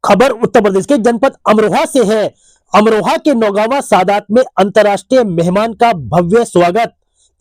खबर उत्तर प्रदेश के जनपद अमरोहा से है। अमरोहा के नौगावा सादात में अंतर्राष्ट्रीय मेहमान का भव्य स्वागत।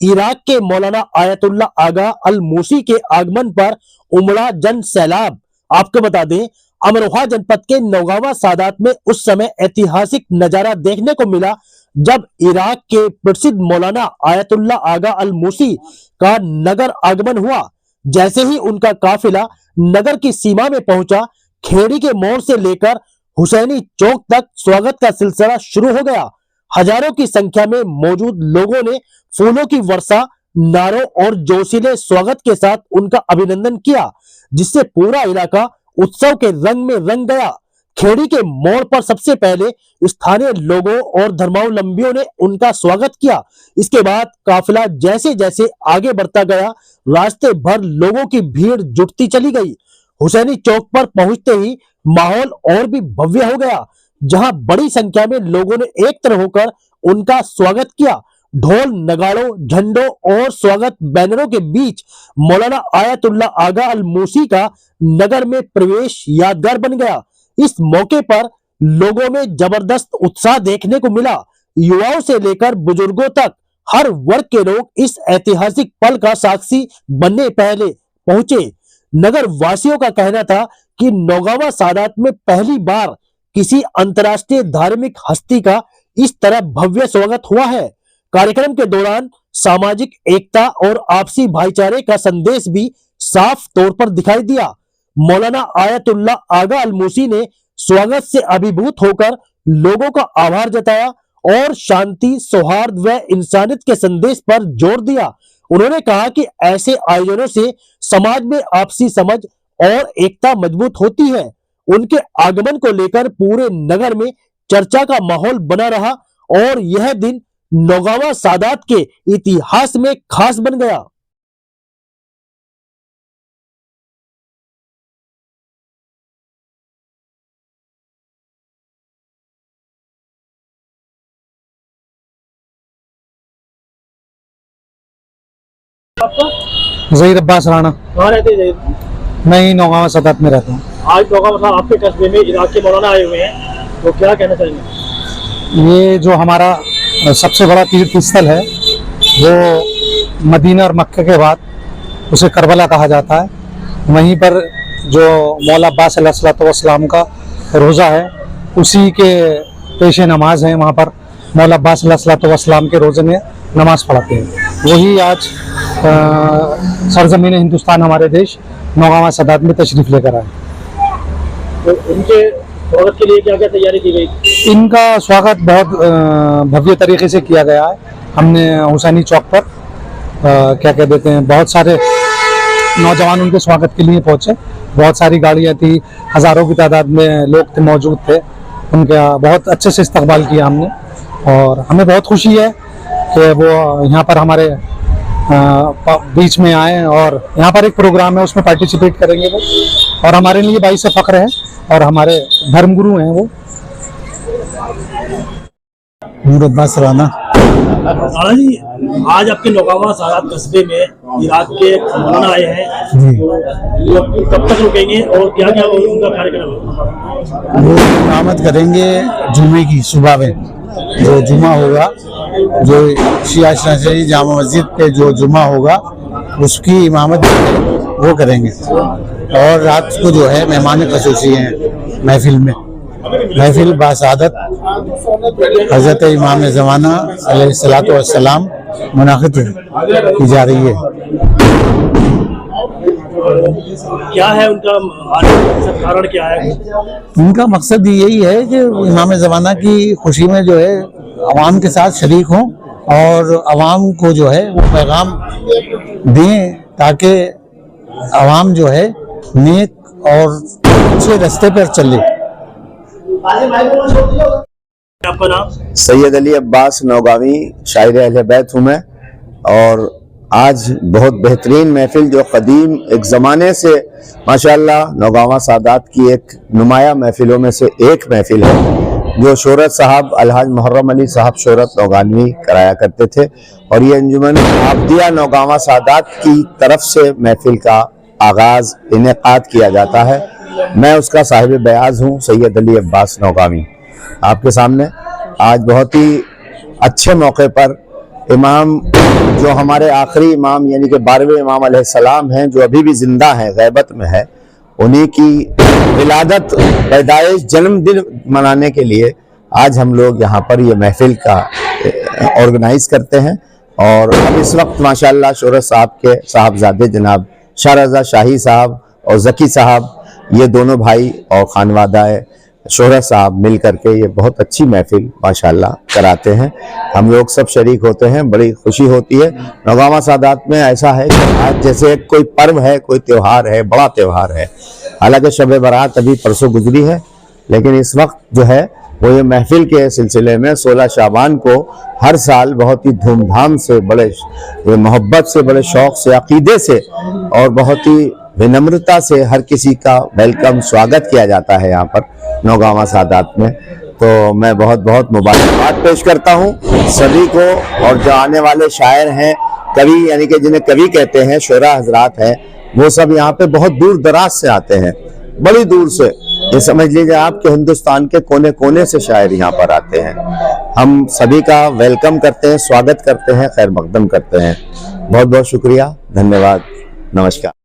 इराक के मौलाना आयतुल्ला आगा अल मूसी के आगमन पर उमड़ा जन सैलाब। आपको बता दें, अमरोहा जनपद के नौगावा सादात में उस समय ऐतिहासिक नजारा देखने को मिला जब इराक के प्रसिद्ध मौलाना आयतुल्ला आगा अल मूसी का नगर आगमन हुआ। जैसे ही उनका काफिला नगर की सीमा में पहुंचा, खेड़ी के मोड़ से लेकर हुसैनी चौक तक स्वागत का सिलसिला शुरू हो गया। हजारों की संख्या में मौजूद लोगों ने फूलों की वर्षा, नारों और जोशीले स्वागत के साथ उनका अभिनंदन किया, जिससे पूरा इलाका उत्सव के रंग में रंग गया। खेड़ी के मोड़ पर सबसे पहले स्थानीय लोगों और धर्मावलंबियों ने उनका स्वागत किया। इसके बाद काफिला जैसे जैसे आगे बढ़ता गया, रास्ते भर लोगों की भीड़ जुटती चली गई। हुसैनी चौक पर पहुंचते ही माहौल और भी भव्य हो गया, जहां बड़ी संख्या में लोगों ने एक तरह होकर उनका स्वागत किया। ढोल, नगाड़ों, झंडों और स्वागत बैनरों के बीच मौलाना आयतुल्ला आगा अल मूसी का नगर में प्रवेश यादगार बन गया। इस मौके पर लोगों में जबरदस्त उत्साह देखने को मिला। युवाओं से लेकर बुजुर्गों तक हर वर्ग के लोग इस ऐतिहासिक पल का साक्षी बनने पहले पहुंचे। नगर वासियों का कहना था कि नौगावा सादात में पहली बार किसी अंतर्राष्ट्रीय धार्मिक हस्ती का इस तरह भव्य स्वागत हुआ है। कार्यक्रम के दौरान सामाजिक एकता और आपसी भाईचारे का संदेश भी साफ तौर पर दिखाई दिया। मौलाना आयतुल्ला आगा अल मूसी ने स्वागत से अभिभूत होकर लोगों का आभार जताया और शांति, सौहार्द व इंसानियत के संदेश पर जोर दिया। उन्होंने कहा कि ऐसे आयोजनों से समाज में आपसी समझ और एकता मजबूत होती है। उनके आगमन को लेकर पूरे नगर में चर्चा का माहौल बना रहा और यह दिन नौगावा सादात के इतिहास में खास बन गया। ज़हीर अब्बास राणा। कहाँ रहते हैं ज़हीर? मैं ही नौगावा सादात में रहता हूँ। आज नौगावा सादात आपके कस्बे में इराक के मौलाना आए हुए हैं, तो क्या कहना चाहेंगे? ये जो हमारा सबसे बड़ा तीर्थ स्थल है, वो मदीना और मक्के के बाद उसे करबला कहा जाता है। वहीं पर जो मौला अब्बास अलैहिस्सलाम का रोज़ा है, उसी के पेश नमाज है। वहाँ पर मौला अब्बास अलैहिस्सलाम के रोज़े में नमाज पढ़ाते हैं। वही आज सरजमीन हिंदुस्तान, हमारे देश नौगावा सादात में तशरीफ़ लेकर आए। तो उनके स्वागत के लिए क्या क्या तैयारी की गई? इनका स्वागत बहुत भव्य तरीके से किया गया है। हमने हुसैनी चौक पर क्या कह देते हैं, बहुत सारे नौजवान उनके स्वागत के लिए पहुंचे। बहुत सारी गाड़ियां थी, हज़ारों की तादाद में लोग मौजूद थे। उनका बहुत अच्छे से इस्तकबाल किया हमने और हमें बहुत खुशी है कि वो यहाँ पर हमारे बीच में आए और यहाँ पर एक प्रोग्राम है, उसमें पार्टिसिपेट करेंगे वो, और हमारे लिए बाइस फ़ख्र है और हमारे धर्मगुरु हैं वो। नूर अब्बास राणा। राणा जी, आज आपके नौगावा सादात कस्बे में इराक के मौलाना आए हैं, तो कब तक रुकेंगे और क्या क्या उनका कार्यक्रम है? वो इमामत करेंगे जुमे की सुबह में, जो जुमा होगा, जो शिया शहरी जामा मस्जिद पे जो जुमा होगा उसकी इमामत वो करेंगे। और रात को जो है मेहमान खसूसी हैं महफिल में, महफिल बासादत हज़रत इमाम ज़माना अलैहिस्सलातु वस्सलाम मुनाक़िद की जा रही है। क्या है उनका कारण, क्या है? उनका मकसद यही है कि इमाम ज़माना की खुशी में जो है अवाम के साथ शरीक हों और अवाम को जो है वो पैगाम दें, ताकि अवाम जो है नेक और अच्छे रास्ते पर चले। आपका नाम? सैयद अली अब्बास नौगावी, शायर अहले बैत हूँ मैं। और आज बहुत बेहतरीन महफिल, जो कदीम एक ज़माने से माशाअल्लाह नौगावा सादात की एक नुमाया महफिलों में से एक महफिल है, जो शोहरत साहब अलहाज मुहर्रम अली साहब शोहरत नौगानवी कराया करते थे। और ये अंजुमन आबदिया नौगावा सादात की तरफ से महफिल का आगाज़ इनेकाद किया जाता है। मैं उसका साहिब बयाज हूँ, सैयद अली अब्बास नौगावी। आपके सामने आज बहुत ही अच्छे मौके पर इमाम, जो हमारे आखिरी इमाम यानी कि 12वें इमाम अलैहिस्सलाम हैं, जो अभी भी जिंदा हैं, गैबत में है, उन्हीं की विलादत, पैदाइश, जन्मदिन मनाने के लिए आज हम लोग यहाँ पर ये महफिल का ऑर्गेनाइज करते हैं। और अब इस वक्त माशाल्लाह शोहरत साहब के साहबजादे जनाब शाहरज़ा शाही साहब और ज़की साहब, ये दोनों भाई और खानवादा शोहरत साहब मिल करके ये बहुत अच्छी महफिल माशाल्लाह कराते हैं। हम लोग सब शरीक होते हैं, बड़ी खुशी होती है। नौगावा सादात में ऐसा है कि आज जैसे कोई पर्व है, कोई त्योहार है, बड़ा त्योहार है, हालांकि शब बारात अभी परसों गुजरी है, लेकिन इस वक्त जो है वो ये महफिल के सिलसिले में 16 शाबान को हर साल बहुत ही धूमधाम से, बड़े मोहब्बत से, बड़े शौक से, अकीदे से और बहुत ही विनम्रता से हर किसी का वेलकम, स्वागत किया जाता है यहाँ पर नौगावा सादात में। तो मैं बहुत बहुत मुबारकबाद पेश करता हूँ सभी को। और जो आने वाले शायर हैं, कवि यानी कि जिन्हें कवि कहते हैं, शोरा हजरात हैं, वो सब यहाँ पे बहुत दूर दराज से आते हैं, बड़ी दूर से। ये समझ लीजिए आप कि हिंदुस्तान के कोने कोने से शायर यहाँ पर आते हैं। हम सभी का वेलकम करते हैं, स्वागत करते हैं, खैर मकदम करते हैं। बहुत बहुत शुक्रिया, धन्यवाद, नमस्कार।